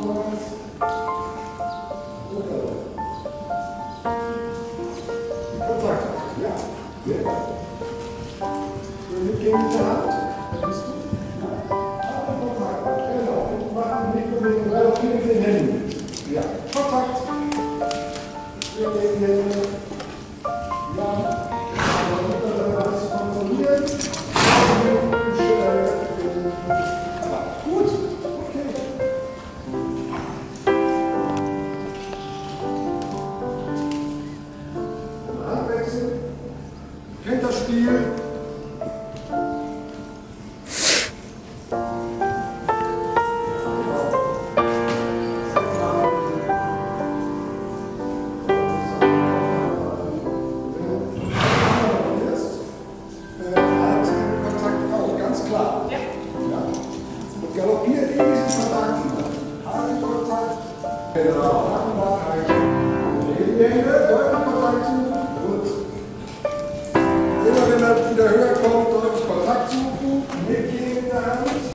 Kontakt. Ja, sehr gut. Mitgehen mit der Hand. Bist du? Ja. Kontakt. Genau. Und machen Mikrobewegung relativ mit den Händen. Ja. Kontakt. Wir legen die Hände. Ja. Das kontrollieren. Gut. Okay. Handwechsel. Kennt das Spiel. Galoppiert in diesen Kontakt hinein. Halten Kontakt. Genau. Legen die Hände, deutlich Kontakt zu. Gut. Immer wenn er wieder höher kommt, deutlich Kontakt suchen. Mitgehen.